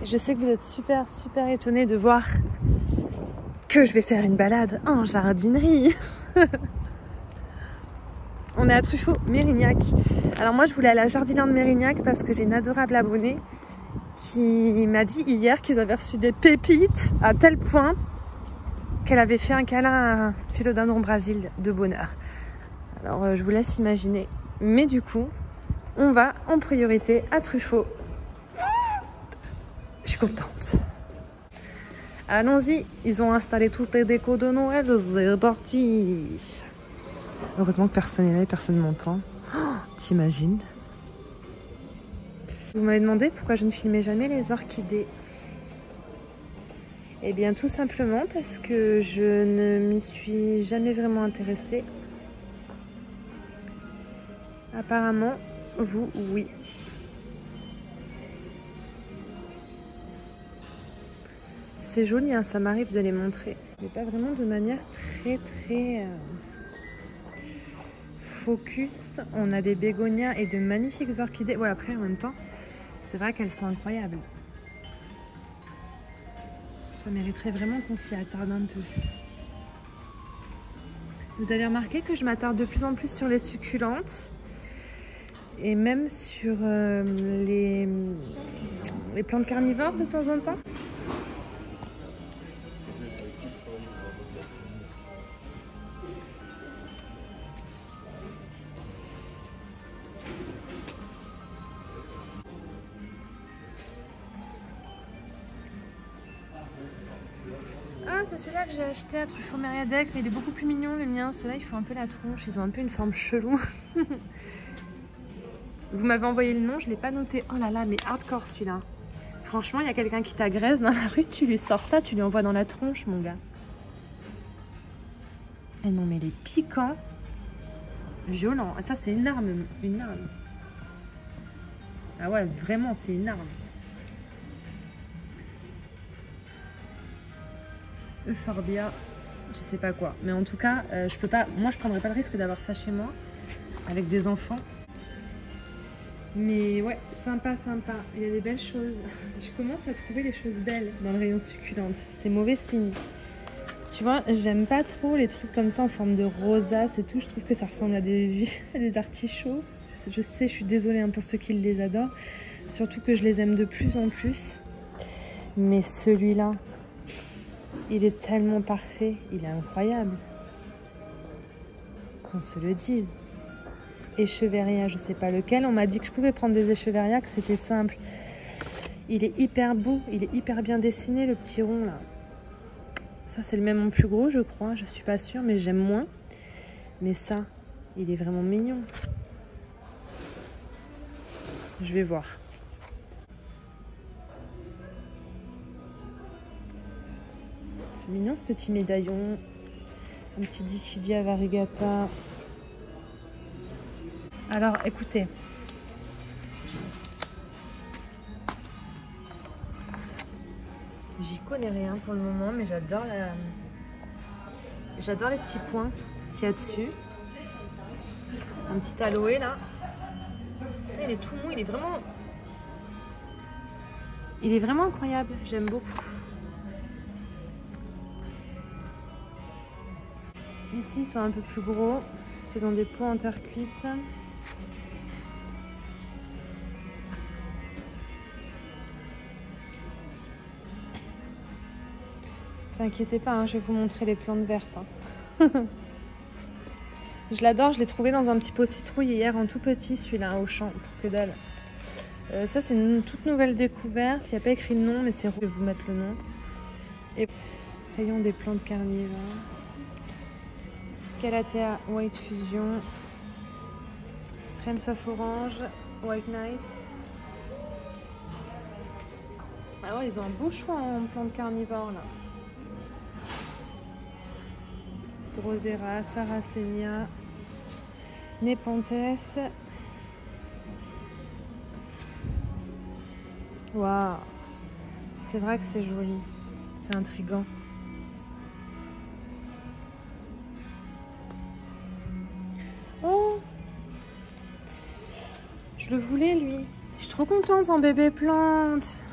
Je sais que vous êtes super étonnés de voir que je vais faire une balade en jardinerie. On est à Truffaut, Mérignac. Alors moi je voulais aller à Jardiland de Mérignac parce que j'ai une adorable abonnée qui m'a dit hier qu'ils avaient reçu des pépites à tel point qu'elle avait fait un câlin à un philodendron Brésil de bonheur. Alors je vous laisse imaginer. Mais du coup, on va en priorité à Truffaut. Je suis contente. Allons-y, ils ont installé toutes les décos de Noël, c'est parti. Heureusement que personne n'est là et personne ne m'entend. Oh, t'imagines? Vous m'avez demandé pourquoi je ne filmais jamais les orchidées. Eh bien tout simplement parce que je ne m'y suis jamais vraiment intéressée. Apparemment, vous, oui. C'est joli, hein, ça m'arrive de les montrer. Mais pas vraiment de manière très focus. On a des bégonias et de magnifiques orchidées. Ouais, après, en même temps, c'est vrai qu'elles sont incroyables. Ça mériterait vraiment qu'on s'y attarde un peu. Vous avez remarqué que je m'attarde de plus en plus sur les succulentes et même sur les plantes carnivores de temps en temps. Ah, c'est celui-là que j'ai acheté à Truffaut Mériadec, mais il est beaucoup plus mignon le mien. Ceux-là, ils font un peu la tronche, ils ont un peu une forme chelou. Vous m'avez envoyé le nom, je ne l'ai pas noté. Oh là là, mais hardcore celui-là. Franchement, il y a quelqu'un qui t'agresse dans la rue, tu lui sors ça, tu lui envoies dans la tronche, mon gars. Eh non, mais les piquants, violents. Ça, c'est une arme, une arme. Ah ouais, vraiment, c'est une arme. Euphorbia, je sais pas quoi. Mais en tout cas, je peux pas. Moi, je prendrais pas le risque d'avoir ça chez moi avec des enfants. Mais ouais, sympa. Il y a des belles choses. Je commence à trouver les choses belles dans le rayon succulente. C'est mauvais signe. Tu vois, j'aime pas trop les trucs comme ça en forme de rosace et tout. Je trouve que ça ressemble à des artichauts. Je sais, je suis désolée pour ceux qui les adorent. Surtout que je les aime de plus en plus. Mais celui-là, il est tellement parfait. Il est incroyable. Qu'on se le dise. Écheveria, je sais pas lequel. On m'a dit que je pouvais prendre des écheveria, que c'était simple. Il est hyper beau. Il est hyper bien dessiné, le petit rond là. Ça, c'est le même en plus gros, je crois. Je suis pas sûre, mais j'aime moins. Mais ça, il est vraiment mignon. Je vais voir. C'est mignon ce petit médaillon. Un petit Dichidia variegata. Alors, écoutez. J'y connais rien pour le moment, mais j'adore les petits points qu'il y a dessus. Un petit aloe là. Il est tout mou, il est vraiment incroyable. J'aime beaucoup. Ici, ils sont un peu plus gros. C'est dans des pots en terre cuite. Ne vous inquiétez pas, hein, je vais vous montrer les plantes vertes. Hein. Je l'adore, je l'ai trouvé dans un petit pot citrouille hier en tout petit, celui-là, au champ, pour que dalle. Ça, c'est une toute nouvelle découverte. Il n'y a pas écrit le nom, mais c'est rouge. Je vais vous mettre le nom. Et rayon des plantes carnivores. Scalathea White Fusion. Prince of Orange. White Knight. Ah ouais, ils ont un beau choix en plantes carnivores là. Drosera, Sarracenia, Nepenthes. Waouh, c'est vrai que c'est joli, c'est intriguant. Oh, je le voulais lui. Je suis trop contente en bébé plante.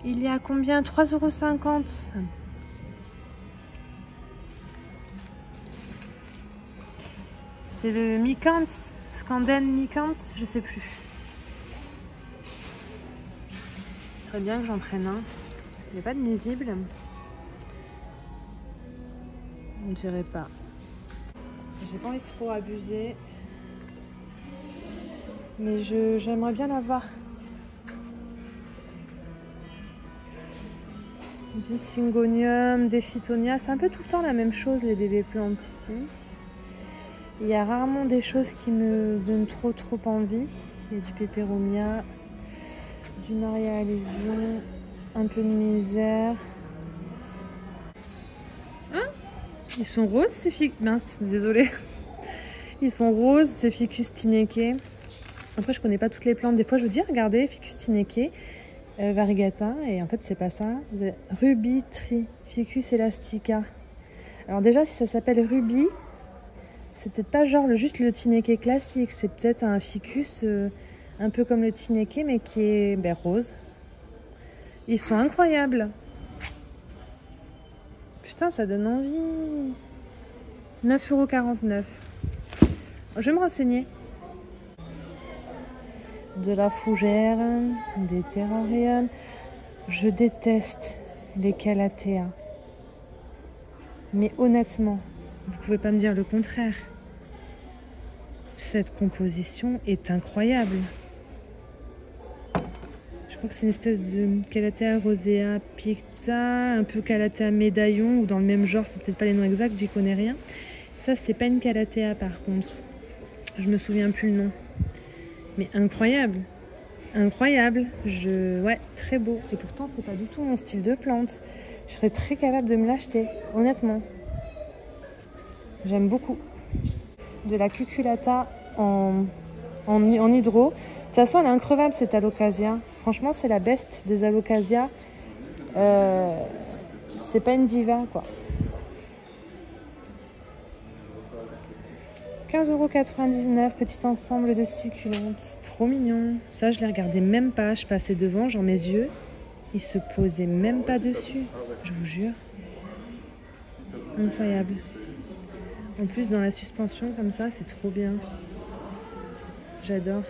Il est à combien? 3,50 €. C'est le Mikans, Scanden Mikans, je sais plus. Ce serait bien que j'en prenne un. Il n'y a pas de nuisible. On dirait pas. J'ai pas envie de trop abuser. Mais j'aimerais bien l'avoir. Du Syngonium, des Phytonia. C'est un peu tout le temps la même chose, les bébés plantes ici. Il y a rarement des choses qui me donnent trop envie. Il y a du Peperomia, du Maria Alluvion, un peu de misère. Hein? Ils sont roses ces ficus. Mince, désolée. Ils sont roses ces Ficus tineke. Après, je connais pas toutes les plantes. Des fois, je vous dis, regardez, Ficus tineke, variegata. Et en fait, c'est pas ça. Ruby Tree, Ficus elastica. Alors déjà, si ça s'appelle Ruby, c'est peut-être pas genre juste le tineke classique. C'est peut-être un ficus un peu comme le tineke, mais qui est rose. Ils sont incroyables. Putain, ça donne envie. 9,49 €. Je vais me renseigner. De la fougère, des terrariums. Je déteste les calathea. Mais honnêtement, vous pouvez pas me dire le contraire. Cette composition est incroyable. Je crois que c'est une espèce de Calathea rosea picta, un peu Calathea médaillon, ou dans le même genre, c'est peut-être pas les noms exacts, j'y connais rien. Ça, c'est pas une Calathea par contre. Je me souviens plus le nom. Mais incroyable. Incroyable. Ouais, très beau. Et pourtant, c'est pas du tout mon style de plante. Je serais très capable de me l'acheter, honnêtement. J'aime beaucoup. De la cuculata en hydro. De toute façon, elle est increvable cette alocasia. Franchement, c'est la best des alocasias. C'est pas une diva, quoi. 15,99 €, petit ensemble de succulentes. Trop mignon. Ça, je l'ai regardé même pas. Je passais devant, genre mes yeux. Ils se posaient même pas dessus. Je vous jure. Incroyable. En plus, dans la suspension, comme ça, c'est trop bien. J'adore.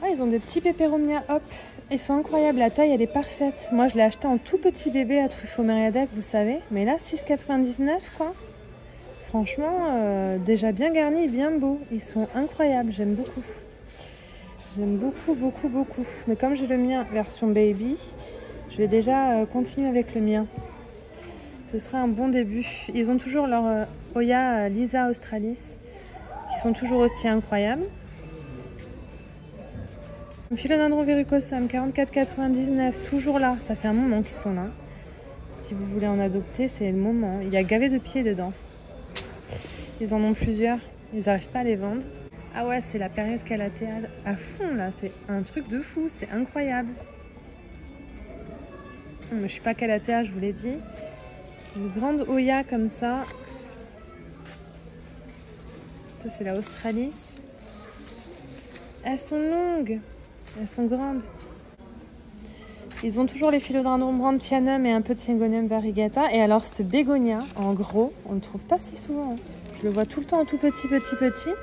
Ah, ils ont des petits Peperomia, hop. Ils sont incroyables, la taille elle est parfaite. Moi je l'ai acheté en tout petit bébé à Truffomeriadac, vous savez. Mais là 6,99 € quoi. Franchement, déjà bien garni, bien beau. Ils sont incroyables, j'aime beaucoup. J'aime beaucoup. Mais comme j'ai le mien version baby, je vais déjà continuer avec le mien. Ce sera un bon début. Ils ont toujours leur Hoya Lisa Australis, qui sont toujours aussi incroyables. Philodendron verrucosum, 44,99 €, toujours là. Ça fait un moment qu'ils sont là. Si vous voulez en adopter, c'est le moment. Il y a gavé de pieds dedans. Ils en ont plusieurs. Ils n'arrivent pas à les vendre. Ah ouais, c'est la période Calathea à fond là. C'est un truc de fou. C'est incroyable. Je suis pas Calathea, je vous l'ai dit. Une grande Hoya comme ça. Ça, c'est la Australis. Elles sont longues. Elles sont grandes. Ils ont toujours les Philodendron brandtianum et un peu de Syngonium variegata. Et alors ce bégonia, en gros, on ne le trouve pas si souvent. Je le vois tout le temps en tout petit.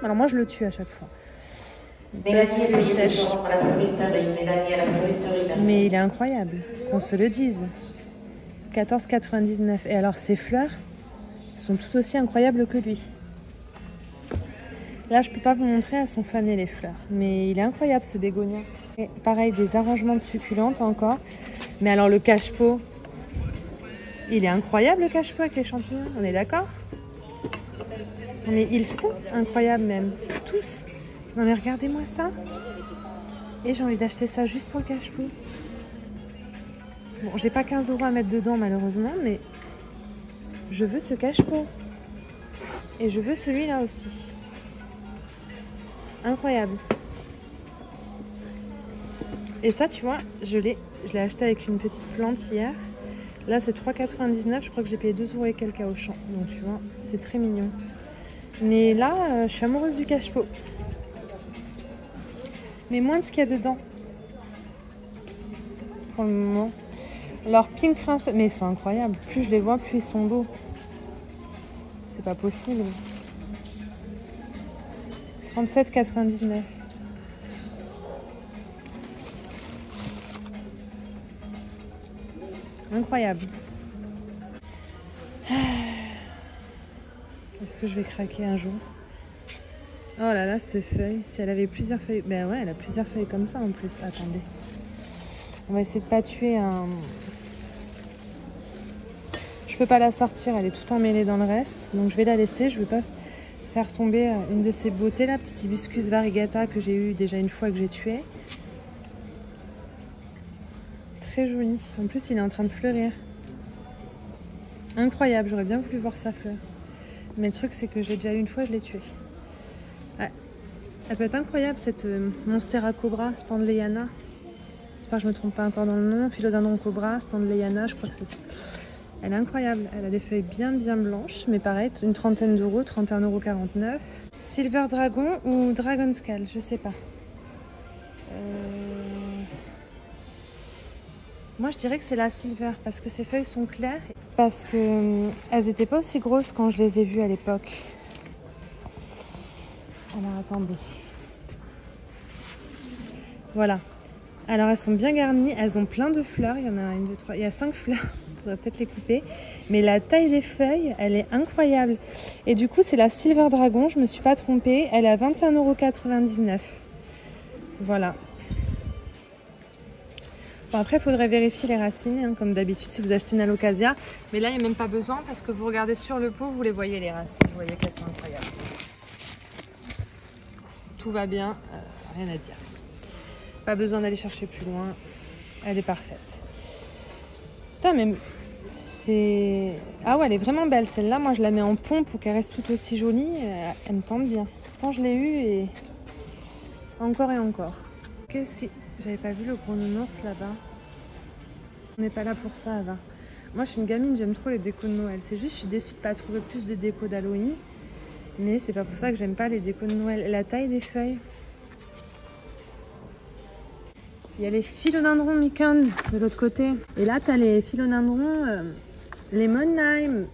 Alors moi je le tue à chaque fois. Parce qu'il sèche. Mais il est incroyable, qu'on se le dise. 14,99 €. Et alors ces fleurs sont tout aussi incroyables que lui. Là, je peux pas vous montrer, elles sont fanées les fleurs. Mais il est incroyable ce bégonia. Et pareil, des arrangements de succulentes encore. Mais alors le cache-pot, il est incroyable le cache-pot avec les champignons, on est d'accord? Mais ils sont incroyables même, tous. Non mais regardez-moi ça. Et j'ai envie d'acheter ça juste pour le cache-pot. Bon, j'ai pas 15 € à mettre dedans malheureusement, mais je veux ce cache-pot. Et je veux celui-là aussi. Incroyable. Et ça, tu vois, je l'ai acheté avec une petite plante hier. Là, c'est 3,99 €. Je crois que j'ai payé 2 € et quelques au champ. Donc, tu vois, c'est très mignon. Mais là, je suis amoureuse du cache-pot. mais moins de ce qu'il y a dedans. Pour le moment. Alors Pink Princess, mais ils sont incroyables. Plus je les vois, plus ils sont beaux. C'est pas possible. 37,99. Incroyable. Est-ce que je vais craquer un jour? Oh là là, cette feuille. Si elle avait plusieurs feuilles... Ben ouais, elle a plusieurs feuilles comme ça en plus. Attendez. On va essayer de pas tuer un... Je peux pas la sortir, elle est tout emmêlée dans le reste. Donc je vais la laisser. Je vais pas faire tomber une de ces beautés là. Petite hibiscus variegata que j'ai eu déjà une fois que j'ai tué. Très joli. En plus, il est en train de fleurir. Incroyable, j'aurais bien voulu voir sa fleur. Mais le truc, c'est que j'ai déjà eu une fois, je l'ai tué. Ouais. Elle peut être incroyable, cette Monstera Cobra, Standleyana. J'espère que je ne me trompe pas encore dans le nom. Philodendron Cobra, Standleyana, je crois que c'est ça. Elle est incroyable. Elle a des feuilles bien blanches, mais pareil, une trentaine d'euros, 31,49 €. Silver Dragon ou Dragon Scale, je sais pas. Moi, je dirais que c'est la Silver parce que ses feuilles sont claires. Parce que elles n'étaient pas aussi grosses quand je les ai vues à l'époque. Alors, attendez. Voilà. Alors, elles sont bien garnies. Elles ont plein de fleurs. Il y en a une, deux, trois. Il y a 5 fleurs. Il faudrait peut-être les couper. Mais la taille des feuilles, elle est incroyable. Et du coup, c'est la Silver Dragon. Je ne me suis pas trompée. Elle est à 21,99 €. Voilà. Bon, après, il faudrait vérifier les racines, hein, comme d'habitude, si vous achetez une alocasia. Mais là, il n'y a même pas besoin parce que vous regardez sur le pot, vous les voyez, les racines. Vous voyez qu'elles sont incroyables. Tout va bien, rien à dire. Pas besoin d'aller chercher plus loin. Elle est parfaite. Putain, mais c'est... Ah ouais, elle est vraiment belle. Celle-là, moi, je la mets en pompe pour qu'elle reste tout aussi jolie. Elle me tente bien. Pourtant, je l'ai eue et... Encore et encore. Qu'est-ce qui... J'avais pas vu le gros nounours là-bas. On n'est pas là pour ça, là. Moi, je suis une gamine, j'aime trop les décos de Noël. C'est juste, je suis déçue de pas trouver plus de décos d'Halloween. Mais c'est pas pour ça que j'aime pas les décos de Noël. La taille des feuilles. Il y a les philodendrons Mikan de l'autre côté. Et là, tu as les philodendrons Lemonheim.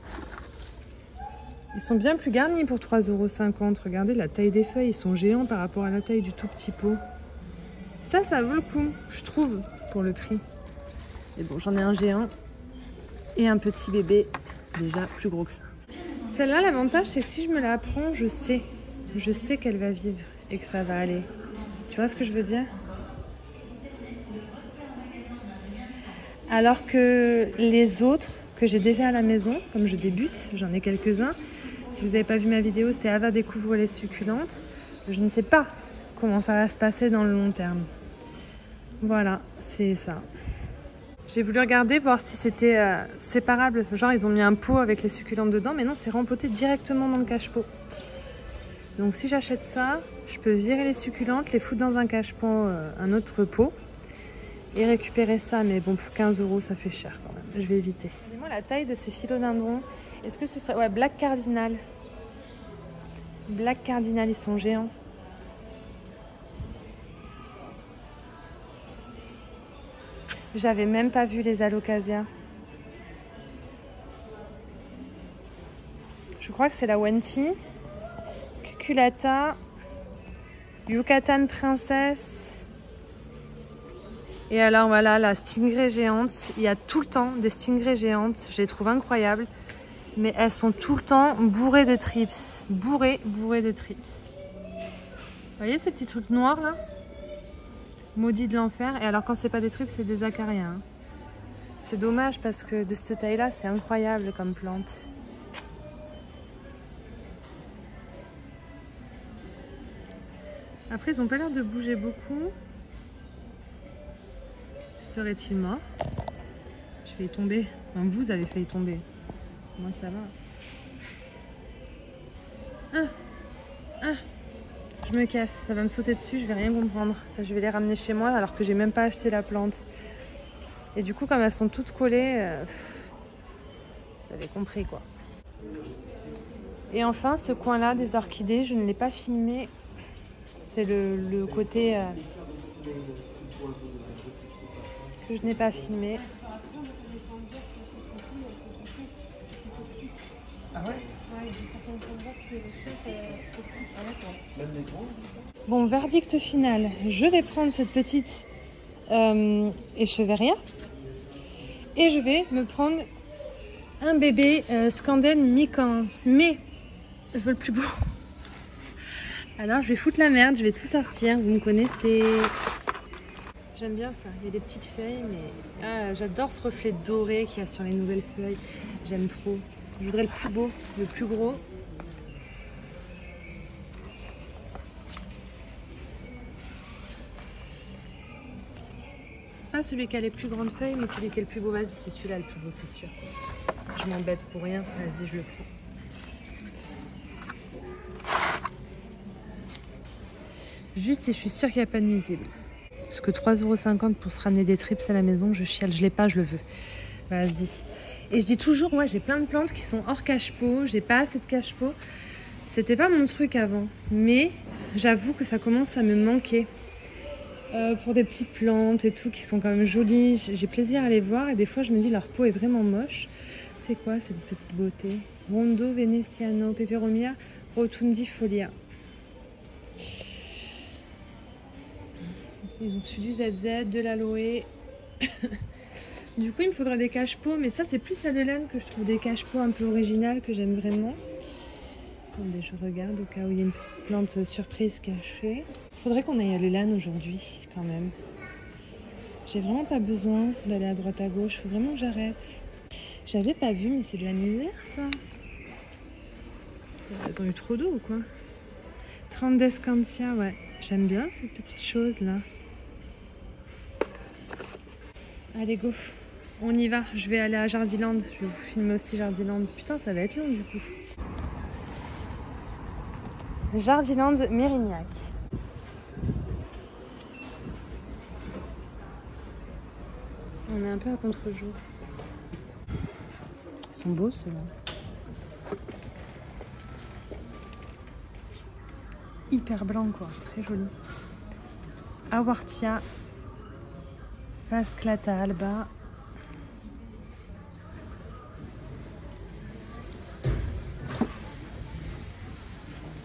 Ils sont bien plus garnis pour 3,50 €. Regardez la taille des feuilles, ils sont géants par rapport à la taille du tout petit pot. Ça vaut le coup, je trouve, pour le prix. Et bon, j'en ai un géant et un petit bébé, déjà plus gros que ça. Celle-là, l'avantage, c'est que si je me la prends, je sais qu'elle va vivre et que ça va aller. Tu vois ce que je veux dire? Alors que les autres, que j'ai déjà à la maison, comme je débute, j'en ai quelques-uns. Si vous n'avez pas vu ma vidéo, c'est Ava découvre les succulentes. Je ne sais pas comment ça va se passer dans le long terme. Voilà, c'est ça. J'ai voulu regarder, voir si c'était séparable. Genre, ils ont mis un pot avec les succulentes dedans, mais non, c'est rempoté directement dans le cache-pot. Donc, si j'achète ça, je peux virer les succulentes, les foutre dans un cache-pot, un autre pot, et récupérer ça. Mais bon, pour 15 €, ça fait cher quand même. Je vais éviter. Regardez-moi la taille de ces philodendrons. Est-ce que ce serait... Ouais, Black Cardinal. Black Cardinal, ils sont géants. J'avais même pas vu les alocasias. Je crois que c'est la Wenti. Cuculata. Yucatan Princess. Et alors voilà, la stingray géante. Il y a tout le temps des stingrays géantes. Je les trouve incroyables. Mais elles sont tout le temps bourrées de trips. Bourrées de trips. Vous voyez ces petits trucs noirs là? Maudit de l'enfer. Et alors quand c'est pas des trips, c'est des acariens. Hein. C'est dommage parce que de cette taille là, c'est incroyable comme plante. Après, ils ont pas l'air de bouger beaucoup. Serait-il mort? Je vais y tomber. Enfin, vous avez failli tomber. Moi ça va. Je me casse, ça va me sauter dessus, je vais rien comprendre. Ça, je vais les ramener chez moi alors que j'ai même pas acheté la plante. Et du coup, comme elles sont toutes collées, vous avez compris quoi. Et enfin, ce coin-là des orchidées, je ne l'ai pas filmé. C'est le côté que je n'ai pas filmé. Ah ouais? Bon, verdict final. Je vais prendre cette petite Echeveria et je vais me prendre un bébé Scandale Mycans. Mais je veux le plus beau. Alors je vais foutre la merde, je vais tout sortir. Vous me connaissez. J'aime bien ça. Il y a des petites feuilles, mais j'adore ce reflet doré qu'il y a sur les nouvelles feuilles. J'aime trop. Je voudrais le plus beau, le plus gros. Pas celui qui a les plus grandes feuilles, mais celui qui est le plus beau. Vas-y, c'est celui-là le plus beau, c'est sûr. Je m'embête pour rien. Vas-y, je le prends. Juste si je suis sûre qu'il n'y a pas de nuisible. Parce que 3,50 € pour se ramener des trips à la maison, je chiale, je l'ai pas, je le veux. Vas-y. Et je dis toujours, moi j'ai plein de plantes qui sont hors cache-pot, j'ai pas assez de cache-pot. C'était pas mon truc avant, mais j'avoue que ça commence à me manquer. Pour des petites plantes et tout qui sont quand même jolies, j'ai plaisir à les voir et des fois je me dis leur peau est vraiment moche. C'est quoi cette petite beauté? Rondo Veneziano, Peperomia, Rotundifolia. Ils ont dessus du ZZ, de l'aloe. Du coup, il me faudrait des cache-pots, mais ça, c'est plus à l'Elan que je trouve des cache-pots un peu originales que j'aime vraiment. Attendez, je regarde au cas où il y a une petite plante surprise cachée. Il faudrait qu'on aille à l'Elan aujourd'hui, quand même. J'ai vraiment pas besoin d'aller à droite à gauche, faut vraiment que j'arrête. J'avais pas vu, mais c'est de la misère, ça. Elles ont eu trop d'eau ou quoi? Trandescantia, ouais. J'aime bien cette petite chose-là. Allez, go. On y va. Je vais aller à Jardiland. Je vais vous filmer aussi Jardiland. Putain, ça va être long, du coup. Jardiland Mérignac. On est un peu à contre-jour. Ils sont beaux, ceux-là. Hyper blanc, quoi. Très joli. Awartia. Fasclata alba.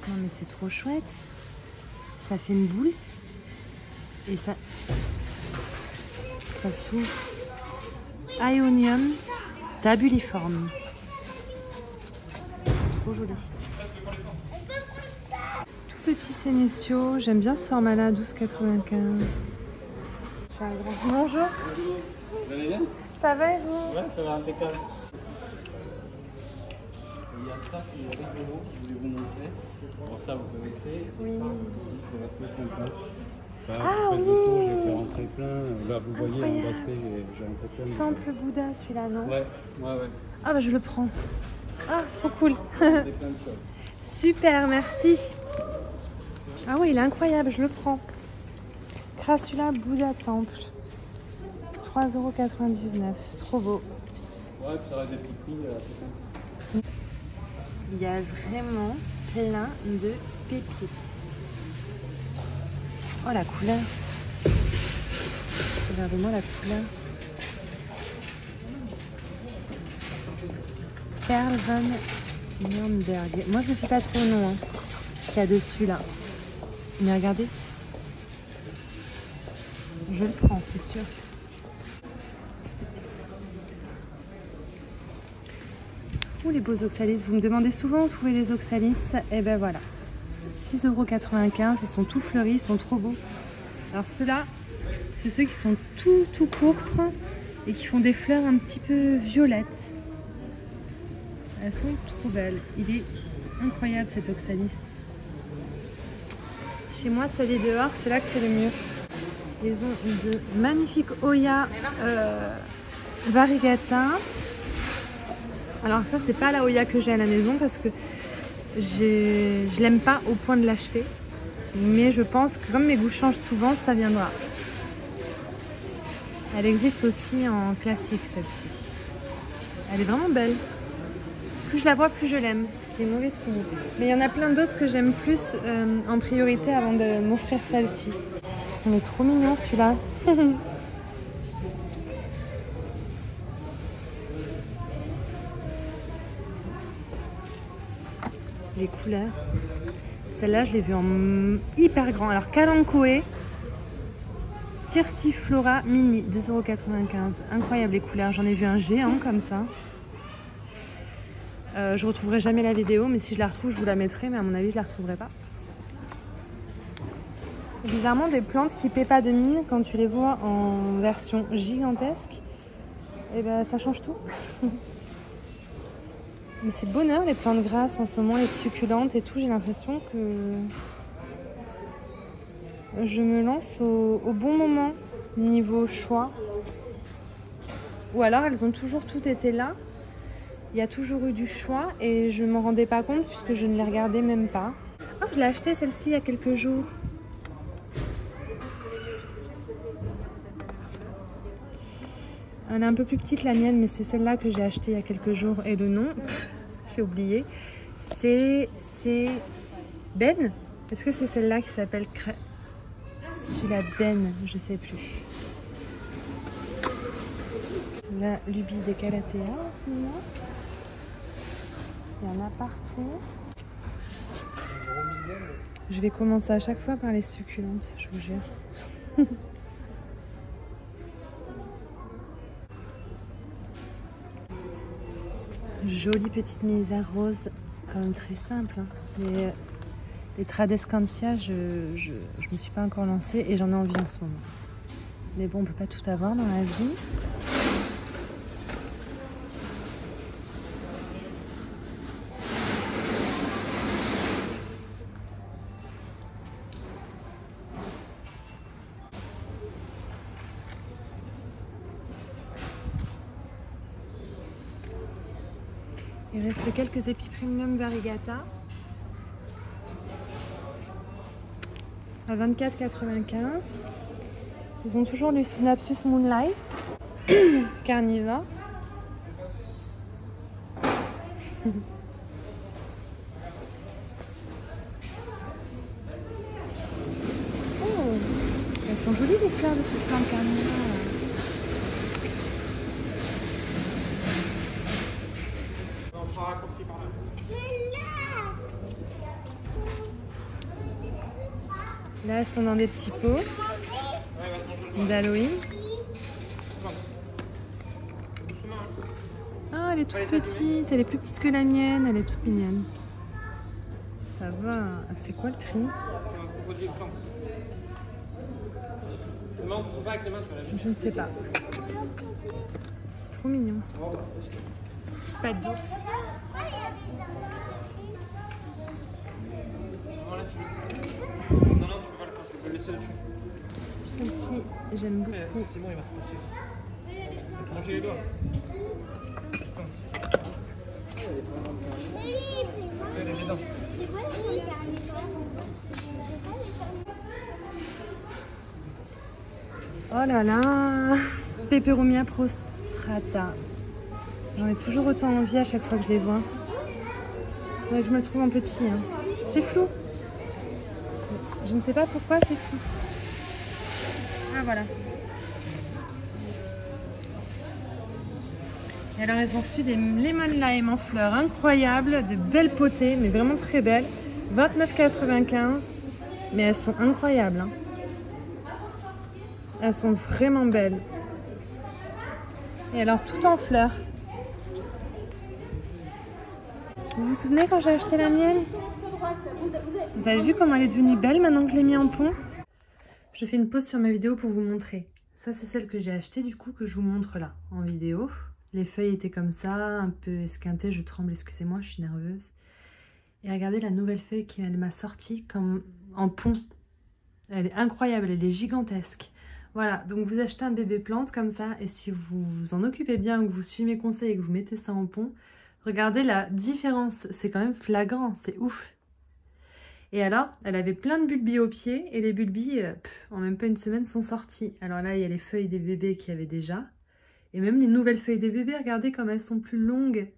Non mais c'est trop chouette. Ça fait une boule. Et ça s'ouvre. Ionium tabuliforme. Trop joli. Tout petit sénécio. J'aime bien ce format-là, 12,95. Bonjour. Vous allez bien? Ça va et vous? Ouais, ça va impeccable. Il y a ça qui est rigolo, je voulais vous montrer. Bon, ça vous connaissez. Oui. Ça aussi, c'est assez sympa. Bah, Ah vous faites oui. le tour, j'ai fait rentrer plein. Là, vous voyez, Incroyable. en aspect, j'ai rentré plein. Temple Bouddha, celui-là, non? Ouais. Ah bah je le prends. Ah, trop cool. J'ai plein de choses. Super, merci. Ah oui, il est incroyable, je le prends. Crassula Bouddha Temple. 3,99 €. Trop beau. Ouais, puis ça aurait des petits prix assez sympas. Il y a vraiment plein de pépites. Oh la couleur. Regardez-moi la couleur. Perle van Nürnberg. Moi je ne sais pas trop le nom qu'il y a dessus là. Mais regardez. Je le prends, c'est sûr. Où les beaux oxalis? Vous me demandez souvent où trouver les oxalis. Et ben voilà. 6,95 €. Ils sont tout fleuris, ils sont trop beaux. Alors ceux-là, c'est ceux qui sont tout pourpres et qui font des fleurs un petit peu violettes. Elles sont trop belles. Il est incroyable cet oxalis. Chez moi, ça vit dehors, c'est là que c'est le mieux. Ils ont de magnifiques Oya variegata. Alors ça, c'est pas la Oya que j'ai à la maison parce que je l'aime pas au point de l'acheter. Mais je pense que comme mes goûts changent souvent, ça viendra. Elle existe aussi en classique, celle-ci. Elle est vraiment belle. Plus je la vois, plus je l'aime, ce qui est mauvais signe. Mais il y en a plein d'autres que j'aime plus en priorité avant de m'offrir celle-ci. Il est trop mignon celui-là. Les couleurs. Celle-là, je l'ai vue en hyper grand. Alors, Kalanchoe Tirsiflora Mini, 2,95 €. Incroyable les couleurs. J'en ai vu un géant comme ça. Je retrouverai jamais la vidéo, mais si je la retrouve, je vous la mettrai. Mais à mon avis, je la retrouverai pas. Bizarrement, des plantes qui paient pas de mine, quand tu les vois en version gigantesque, et ben ça change tout. Mais c'est bonheur les plantes grasses en ce moment, les succulentes et tout. J'ai l'impression que je me lance au bon moment niveau choix. Ou alors elles ont toujours toutes été là. Il y a toujours eu du choix et je m'en rendais pas compte puisque je ne les regardais même pas. Oh, je l'ai acheté celle-ci il y a quelques jours. Elle est un peu plus petite la mienne, mais c'est celle-là que j'ai achetée il y a quelques jours. Et le nom, j'ai oublié. C'est Ben. Est-ce que c'est celle-là qui s'appelle celui-là Ben? Je sais plus. La lubie des Calathea en ce moment. Il y en a partout. Je vais commencer à chaque fois par les succulentes, je vous jure. Jolie petite misère rose, quand même très simple. Hein. Les Tradescantia, je me suis pas encore lancée et j'en ai envie en ce moment. Mais bon, on peut pas tout avoir dans la vie. Il reste quelques Epipremium Variegata à 24,95 €. Ils ont toujours du Synapsus Moonlight, Carniva. Oh, elles sont jolies les fleurs de cette plante Carniva. Là, elles sont dans des petits pots d'Halloween. Ah, elle est toute petite, elle est plus petite que la mienne, elle est toute mignonne. Ça va. C'est quoi le prix? Je ne sais pas. Trop mignon. Petite patte d'ours. Celle-ci, j'aime beaucoup. C'est bon, il va se passer. Manger les doigts. Oh là là, Peperomia prostrata. J'en ai toujours autant envie à chaque fois que je les vois. Ouais, je me le trouve en petit. Hein. C'est flou. Je ne sais pas pourquoi c'est flou. Ah voilà. Et alors elles ont reçu des lemon lime en fleurs incroyables, de belles potées, mais vraiment très belles. 29,95 €. Mais elles sont incroyables. Hein. Elles sont vraiment belles. Et alors tout en fleurs. Vous vous souvenez quand j'ai acheté la mienne? Vous avez vu comment elle est devenue belle maintenant que je l'ai mis en pont? Je fais une pause sur ma vidéo pour vous montrer. Ça c'est celle que j'ai achetée du coup que je vous montre là en vidéo. Les feuilles étaient comme ça, un peu esquintées, je tremble, excusez-moi, je suis nerveuse. Et regardez la nouvelle feuille qu'elle m'a sortie comme en pont. Elle est incroyable, elle est gigantesque. Voilà, donc vous achetez un bébé plante comme ça et si vous vous en occupez bien, que vous suivez mes conseils et que vous mettez ça en pont, regardez la différence, c'est quand même flagrant, c'est ouf. Et alors, elle avait plein de bulbilles au pied et les bulbilles, en même pas une semaine, sont sorties. Alors là, il y a les feuilles des bébés qu'il y avait déjà. Et même les nouvelles feuilles des bébés, regardez comme elles sont plus longues.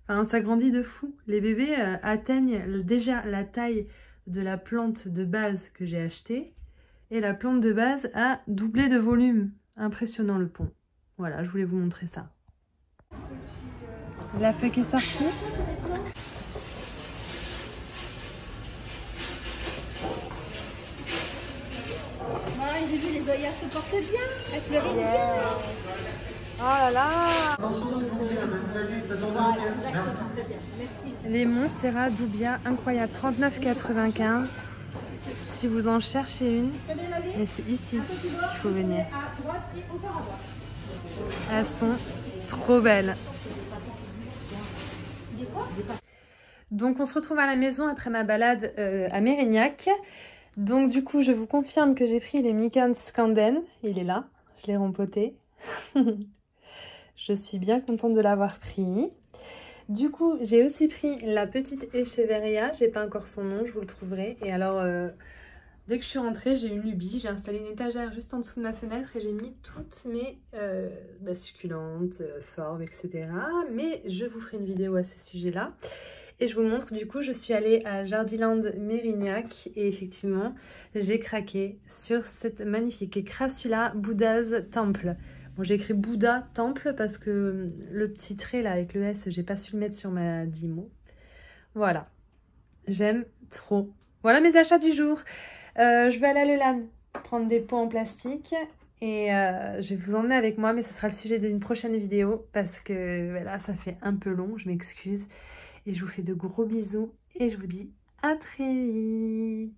Enfin, ça grandit de fou. Les bébés atteignent déjà la taille de la plante de base que j'ai achetée. Et la plante de base a doublé de volume. Impressionnant le pont. Voilà, je voulais vous montrer ça. La feuille qui est sortie. Ouais, j'ai vu les œillères se portent bien. Elles fleurissent bien. Oh là là. Les Monstera Dubia, incroyable, 39,95. Si vous en cherchez une, mais c'est ici qu'il faut venir. Elles sont trop belles. Donc on se retrouve à la maison après ma balade à Mérignac. Donc du coup je vous confirme que j'ai pris les Micans Scanden. Il est là, je l'ai rempoté. Je suis bien contente de l'avoir pris. Du coup j'ai aussi pris la petite Echeveria. J'ai pas encore son nom, je vous le trouverai. Et alors dès que je suis rentrée, j'ai une lubie. J'ai installé une étagère juste en dessous de ma fenêtre et j'ai mis toutes mes succulentes, formes, etc. Mais je vous ferai une vidéo à ce sujet-là. Et je vous montre, du coup, je suis allée à Jardiland Mérignac et effectivement, j'ai craqué sur cette magnifique Crassula Buddha's Temple. Bon, j'ai écrit Bouddha Temple parce que le petit trait là avec le S, j'ai pas su le mettre sur ma 10 mots. Voilà, j'aime trop. Voilà mes achats du jour. Je vais aller à Lelan prendre des pots en plastique et je vais vous emmener avec moi, mais ce sera le sujet d'une prochaine vidéo parce que là, ça fait un peu long, je m'excuse. Et je vous fais de gros bisous et je vous dis à très vite.